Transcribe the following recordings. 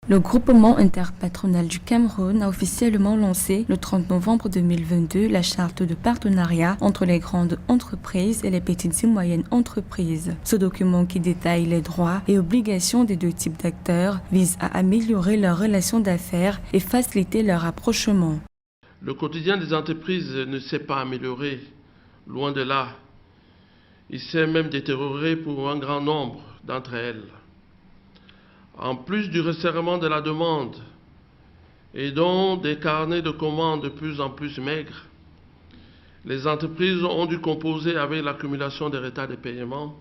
Le groupement interpatronal du Cameroun a officiellement lancé le 30 novembre 2022 la charte de partenariat entre les grandes entreprises et les petites et moyennes entreprises. Ce document qui détaille les droits et obligations des deux types d'acteurs vise à améliorer leurs relations d'affaires et faciliter leur rapprochement. Le quotidien des entreprises ne s'est pas amélioré, loin de là. Il s'est même détérioré pour un grand nombre d'entre elles. En plus du resserrement de la demande et donc des carnets de commandes de plus en plus maigres, les entreprises ont dû composer avec l'accumulation des retards de paiement,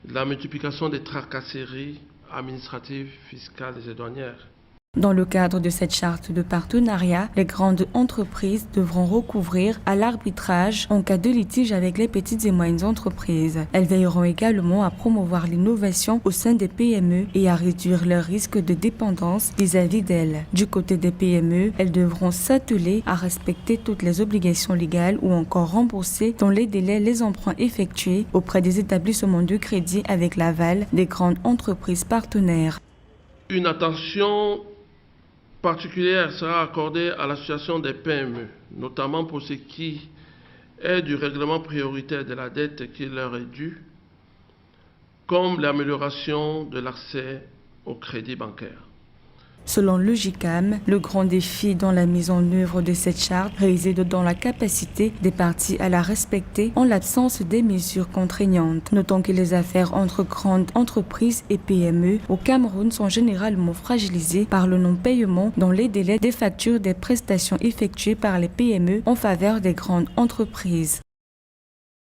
la multiplication des tracasseries administratives, fiscales et douanières. Dans le cadre de cette charte de partenariat, les grandes entreprises devront recourir à l'arbitrage en cas de litige avec les petites et moyennes entreprises. Elles veilleront également à promouvoir l'innovation au sein des PME et à réduire leur risque de dépendance vis-à-vis d'elles. Du côté des PME, elles devront s'atteler à respecter toutes les obligations légales ou encore rembourser dans les délais les emprunts effectués auprès des établissements de crédit avec l'aval des grandes entreprises partenaires. Une attention particulière sera accordée à la situation des PME, notamment pour ce qui est du règlement prioritaire de la dette qui leur est due, comme l'amélioration de l'accès au crédit bancaire. Selon le GICAM, le grand défi dans la mise en œuvre de cette charte réside dans la capacité des parties à la respecter en l'absence des mesures contraignantes. Notons que les affaires entre grandes entreprises et PME au Cameroun sont généralement fragilisées par le non-paiement dans les délais des factures des prestations effectuées par les PME en faveur des grandes entreprises.